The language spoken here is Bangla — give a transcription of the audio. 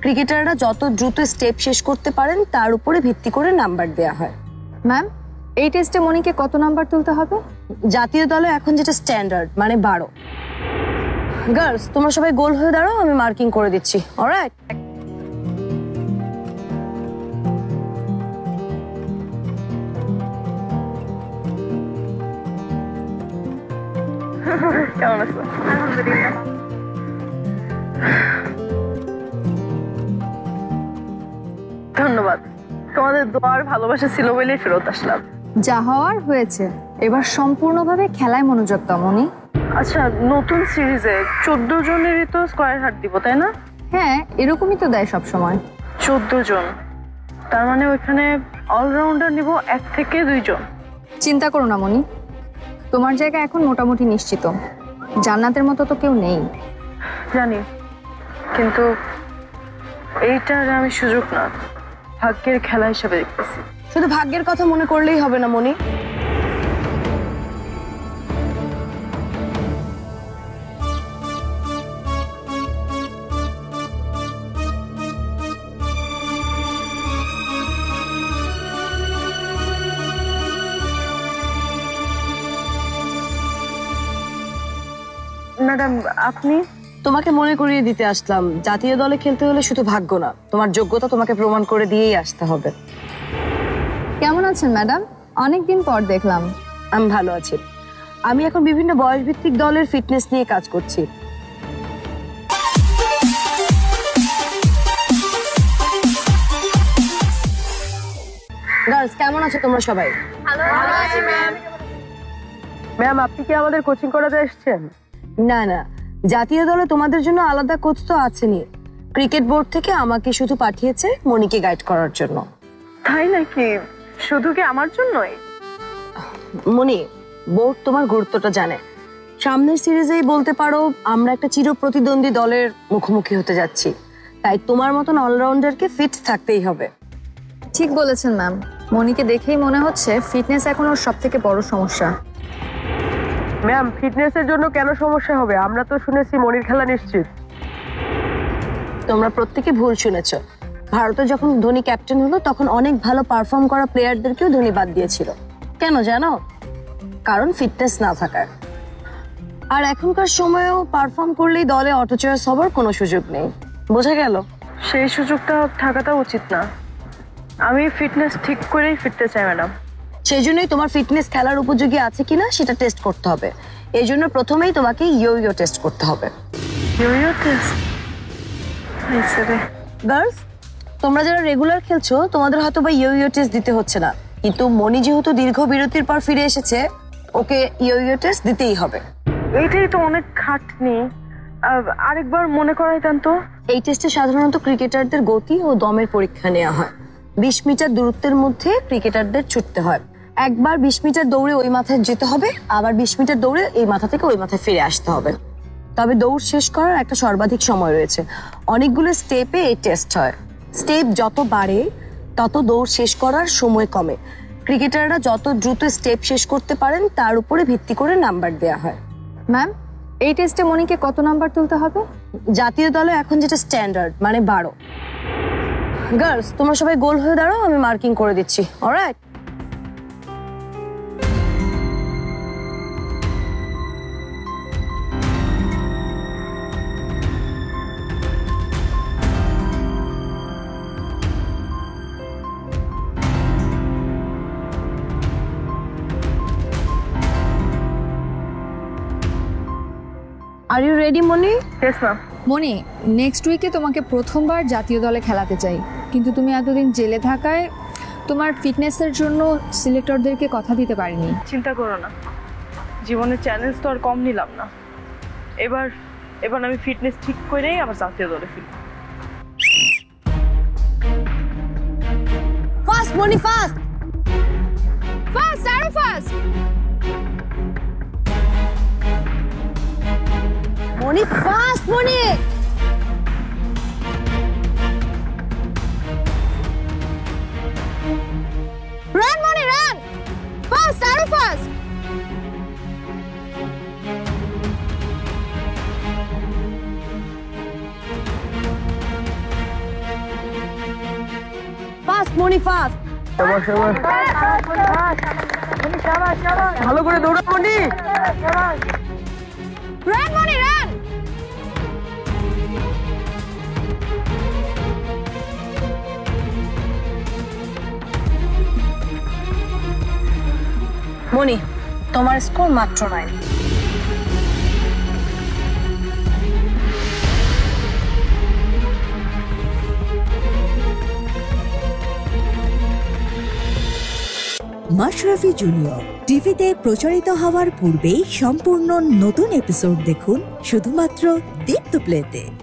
ক্রিকেটাররা যত দ্রুত স্টেপ শেষ করতে পারেন তার উপরে ভিত্তি করে নাম্বার দেয়া হয়। ম্যাম, এই টেস্টে মনিকে কত নাম্বার তুলতে হবে? জাতীয় দলে এখন যেটা স্ট্যান্ডার্ড মানে 12। গার্লস, তোমরা সবাই গোল হয়ে দাঁড়াও, আমি মার্কিং করে দিচ্ছি। অলরাইট। কেমন আছো? আলহামদুলিল্লাহ। ধন্যবাদ, তোমাদের দোয়ার ভালোবাসা ছিল বলেই ফেরত আসলাম। যা হওয়ার হয়েছে, এবার সম্পূর্ণভাবে খেলায় মনোযোগ দাও মনি। আচ্ছা, নতুন সিরিজে 14 জনেরই তো স্কোয়ার হার্ট দিব, তাই না? হ্যাঁ, এরকমই তো দেয় সব সময়। 14 জন, তার মানে ওইখানে অলরাউন্ডার নিব 1 থেকে 2 জন। চিন্তা করো না মনি, তোমার জায়গা এখন মোটামুটি নিশ্চিত। জান্নাতের মতো তো কেউ নেই। জানি, কিন্তু এইটার আমি সুযোগ না, ভাগ্যের খেলা হিসেবে দেখতেছি। শুধু ভাগ্যের কথা মনে করলেই হবে না মনি। ম্যাডাম, আপনি? তোমাকে মনে করিয়ে দিতে আসলাম, জাতীয় দলে খেলতে হলে শুধু ভাগ্য না, তোমার যোগ্যতা তোমাকে প্রমাণ করে দিয়েই আসতে হবে। কেমন আছেন ম্যাডাম? অনেকদিন পর দেখলাম। আমি ভালো আছি। আমি এখন বিভিন্ন বয়স ভিত্তিক দলের ফিটনেস নিয়ে কাজ করছি। গার্লস, কেমন আছো তোমরা সবাই? ভালো আছি ম্যাম। ম্যাম, আপনি কি আমাদের কোচিং করাতে এসেছেন? না না, জাতীয় দলে তোমাদের জন্য আলাদা কোচ তো আছেনই। ক্রিকেট বোর্ড থেকে আমাকে শুধু পাঠিয়েছে মনিকে গাইড করার জন্য। তাই নাকি? শুধু কি আমার জন্যই? মনি, বোর্ড তোমার গুরুত্বটা জানে। সামনের সিরিজেই বলতে পারো আমরা একটা চির প্রতিদ্বন্দ্বী দলের মুখোমুখি হতে যাচ্ছি, তাই তোমার মতন অলরাউন্ডারকে ফিট থাকতেই হবে। ঠিক বলেছেন ম্যাম, মনিকে দেখেই মনে হচ্ছে ফিটনেস এখন ওর সব থেকে বড় সমস্যা। ম্যাম, ফিটনেসের জন্য কেন সমস্যা হবে? আমরা তো শুনেছি মনির খেলা নিশ্চিত। তোমরা প্রত্যেকে ভুল শুনেছো। ভারতে যখন ধোনি ক্যাপ্টেন হলো তখন অনেক ভালো পারফর্ম করা প্লেয়ারদেরকেও ধোনি বাদ দিয়েছিল। কেন জানো? কারণ ফিটনেস না থাকার। আর এখনকার সময়েও পারফর্ম করলেই দলে অটো চয়েস হবার কোনো সুযোগ নেই। বোঝা গেল? সেই সুযোগটা থাকাটা উচিত না। আমি ফিটনেস ঠিক করেই ফিরতে চাই ম্যাডাম। সেই জন্যই তোমার ফিটনেস খেলার উপযোগী আছে কিনা সেটা টেস্ট করতে হবে। এই জন্য প্রথমেই তোমাকে ইয়ো টেস্ট করতে হবে। ইয়ো টেস্ট? গার্লস, তোমরা যারা রেগুলার খেলছো তোমাদের হয়তো বা ইয়ো টেস্ট দিতে হচ্ছে না, কিন্তু মনি যেহেতু দীর্ঘ বিরতির পর ফিরে এসেছে, ওকে ইয়ো টেস্ট দিতেই হবে। এইটাই তো অনেক খাটনি, আরেকবার মনে করাই দেন তো। এই টেস্টে সাধারণত ক্রিকেটারদের গতি ও দমের পরীক্ষা নেওয়া হয়। 20 মিটার দূরত্বের মধ্যে ক্রিকেটারদের ছুটতে হয়। একবার 20 মিটার দৌড়ে ওই মাথায় যেতে হবে, আবার 20 মিটার দৌড়ে এই মাথা থেকে ওই মাথায় ফিরে আসতে হবে। তবে দৌড় শেষ করার একটা সর্বাধিক সময় রয়েছে। অনেকগুলো স্টেপে এই টেস্ট হয়। স্টেপ যত বাড়ে তত দৌড় শেষ করার সময় কমে। ক্রিকেটাররা যত দ্রুত স্টেপ শেষ করতে পারেন তার উপরে ভিত্তি করে নাম্বার দেয়া হয়। ম্যাম, এই টেস্টে মনিকে কত নাম্বার তুলতে হবে? জাতীয় দলে এখন যেটা স্ট্যান্ডার্ড মানে 12। গার্লস, তোমরা সবাই গোল হয়ে দাঁড়াও, আমি মার্কিং করে দিচ্ছি। Alright. Are you ready Moni? Yes ma'am. Moni, next উইকে তোমাকে প্রথমবার জাতীয় দলে খেলাতে চাই, কিন্তু তুমি এতদিন জেলে থাকায় তোমার ফিটনেসের জন্য সিলেক্টরদেরকে কথা দিতে পারিনি। চিন্তা করো না, জীবনের চ্যালেঞ্জ তো আর কম নিলাম না। এবার আমি ফিটনেস ঠিক করেই আবার জাতীয় দলে ফিরব। ফাস্ট মনি, ফাস্ট ফাস্ট, আরো ফাস্ট মনি, ফাস্ট মনি। রান মনি, রান ফাস্ট, আরো ফাস্ট। মনি ফাস্ট। ভালো করে দৌড়া মনি। রান মনি রান। মনি, তোমার স্কোর মাত্র 9। মাশরাফি জুনিয়র টিভিতে প্রচারিত হওয়ার পূর্বেই সম্পূর্ণ নতুন এপিসোড দেখুন শুধুমাত্র দীপ্ত প্লেতে।